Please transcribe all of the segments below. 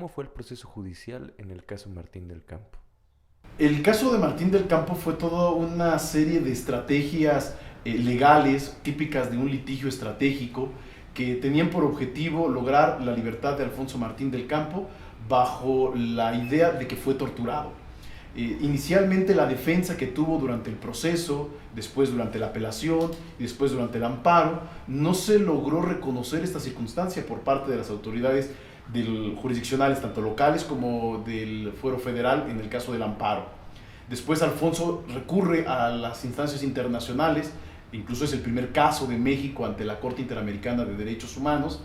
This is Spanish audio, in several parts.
¿Cómo fue el proceso judicial en el caso Martín del Campo? El caso de Martín del Campo fue toda una serie de estrategias legales típicas de un litigio estratégico que tenían por objetivo lograr la libertad de Alfonso Martín del Campo bajo la idea de que fue torturado. Inicialmente la defensa que tuvo durante el proceso, después durante la apelación y después durante el amparo, no se logró reconocer esta circunstancia por parte de las autoridades jurisdiccionales, tanto locales como del fuero federal en el caso del amparo. Después Alfonso recurre a las instancias internacionales, incluso es el primer caso de México ante la Corte Interamericana de Derechos Humanos,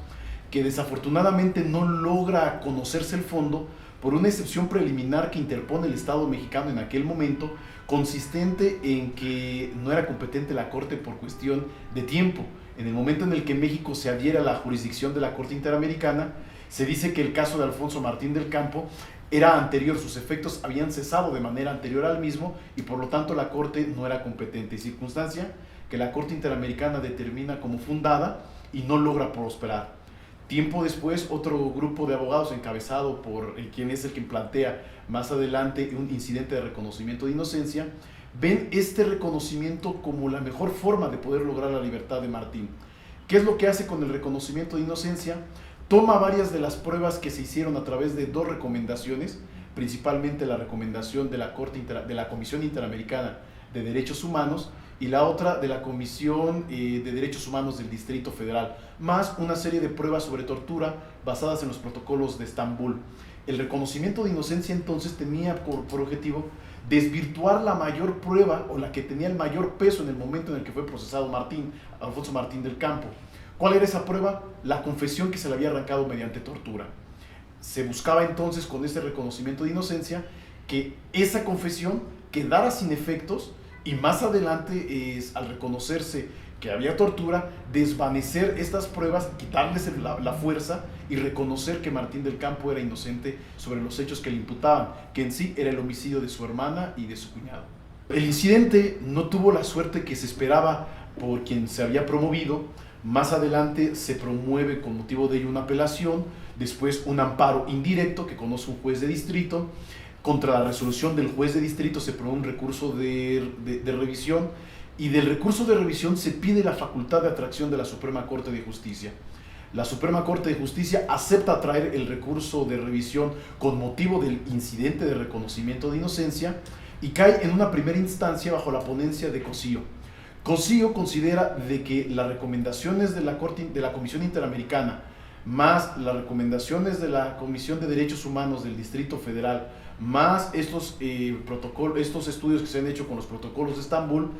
que desafortunadamente no logra conocerse el fondo por una excepción preliminar que interpone el Estado mexicano en aquel momento, consistente en que no era competente la Corte por cuestión de tiempo. En el momento en el que México se adhiere a la jurisdicción de la Corte Interamericana, se dice que el caso de Alfonso Martín del Campo era anterior, sus efectos habían cesado de manera anterior al mismo y por lo tanto la Corte no era competente, circunstancia que la Corte Interamericana determina como fundada y no logra prosperar. Tiempo después, otro grupo de abogados encabezado por quien es el que plantea más adelante un incidente de reconocimiento de inocencia, ven este reconocimiento como la mejor forma de poder lograr la libertad de Martín. ¿Qué es lo que hace con el reconocimiento de inocencia? Toma varias de las pruebas que se hicieron a través de dos recomendaciones, principalmente la recomendación de la Comisión Interamericana de Derechos Humanos y la otra de la Comisión de Derechos Humanos del Distrito Federal, más una serie de pruebas sobre tortura basadas en los protocolos de Estambul. El reconocimiento de inocencia entonces tenía por objetivo desvirtuar la mayor prueba o la que tenía el mayor peso en el momento en el que fue procesado Alfonso Martín del Campo. ¿Cuál era esa prueba? La confesión que se le había arrancado mediante tortura. Se buscaba entonces con este reconocimiento de inocencia que esa confesión quedara sin efectos y más adelante, al reconocerse que había tortura, desvanecer estas pruebas, quitarles la fuerza y reconocer que Martín del Campo era inocente sobre los hechos que le imputaban, que en sí era el homicidio de su hermana y de su cuñado. El incidente no tuvo la suerte que se esperaba por quien se había promovido. Más adelante se promueve con motivo de ello una apelación, después un amparo indirecto que conoce un juez de distrito. Contra la resolución del juez de distrito se promueve un recurso de revisión y del recurso de revisión se pide la facultad de atracción de la Suprema Corte de Justicia. La Suprema Corte de Justicia acepta traer el recurso de revisión con motivo del incidente de reconocimiento de inocencia y cae en una primera instancia bajo la ponencia de Cosío. Cosío considera de que las recomendaciones de la Comisión Interamericana más las recomendaciones de la Comisión de Derechos Humanos del Distrito Federal, más estos estudios que se han hecho con los protocolos de Estambul,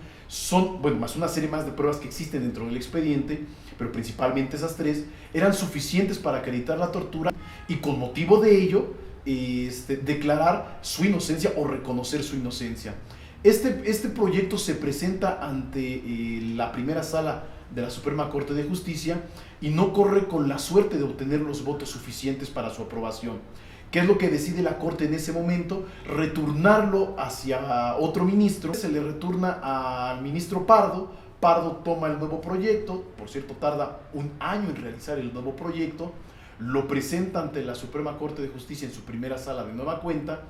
más una serie más de pruebas que existen dentro del expediente, pero principalmente esas tres, eran suficientes para acreditar la tortura y con motivo de ello declarar su inocencia o reconocer su inocencia. Este proyecto se presenta ante la primera sala de la Suprema Corte de Justicia y no corre con la suerte de obtener los votos suficientes para su aprobación. ¿Qué es lo que decide la Corte en ese momento? Returnarlo hacia otro ministro. Se le returna al ministro Pardo. Pardo toma el nuevo proyecto, por cierto tarda un año en realizar el nuevo proyecto, lo presenta ante la Suprema Corte de Justicia en su primera sala de nueva cuenta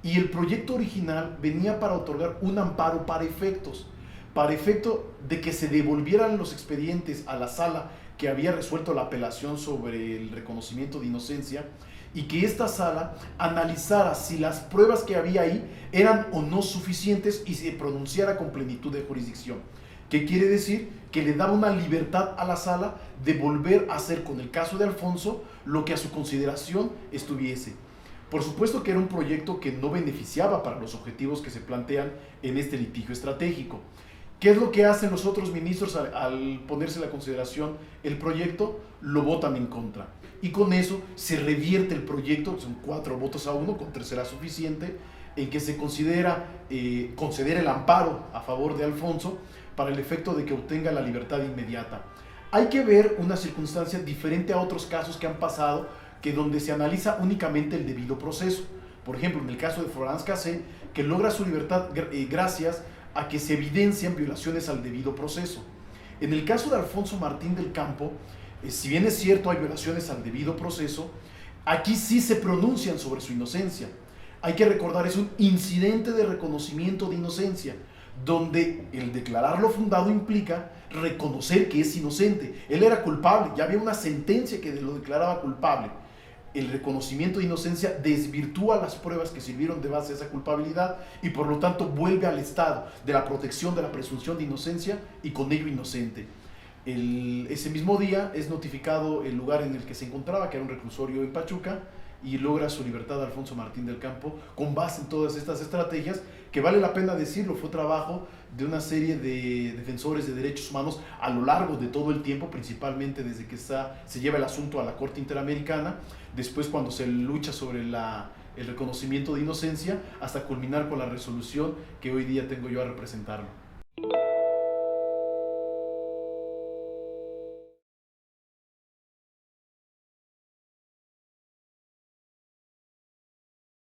y el proyecto original venía para otorgar un amparo para efecto de que se devolvieran los expedientes a la sala que había resuelto la apelación sobre el reconocimiento de inocencia y que esta sala analizara si las pruebas que había ahí eran o no suficientes y se pronunciara con plenitud de jurisdicción. ¿Qué quiere decir? Que le daba una libertad a la sala de volver a hacer con el caso de Alfonso lo que a su consideración estuviese. Por supuesto que era un proyecto que no beneficiaba para los objetivos que se plantean en este litigio estratégico. ¿Qué es lo que hacen los otros ministros al ponerse la consideración el proyecto? Lo votan en contra. Y con eso se revierte el proyecto, son 4-1, con 3 será suficiente, en que se considera conceder el amparo a favor de Alfonso para el efecto de que obtenga la libertad inmediata. Hay que ver una circunstancia diferente a otros casos que han pasado, que donde se analiza únicamente el debido proceso. Por ejemplo, en el caso de Florence Cassé, que logra su libertad gracias a que se evidencian violaciones al debido proceso. En el caso de Alfonso Martín del Campo, si bien es cierto hay violaciones al debido proceso, Aquí sí se pronuncian sobre su inocencia. Hay que recordar, es un incidente de reconocimiento de inocencia, donde el declararlo fundado implica reconocer que es inocente. Él era culpable, ya había una sentencia que lo declaraba culpable. El reconocimiento de inocencia desvirtúa las pruebas que sirvieron de base a esa culpabilidad y por lo tanto vuelve al estado de la protección de la presunción de inocencia y con ello inocente. Ese mismo día es notificado el lugar en el que se encontraba, que era un reclusorio en Pachuca, y logra su libertad Alfonso Martín del Campo con base en todas estas estrategias, que vale la pena decirlo, fue trabajo de una serie de defensores de derechos humanos a lo largo de todo el tiempo, principalmente desde que se lleva el asunto a la Corte Interamericana, después cuando se lucha sobre el reconocimiento de inocencia, hasta culminar con la resolución que hoy día tengo yo a representarlo.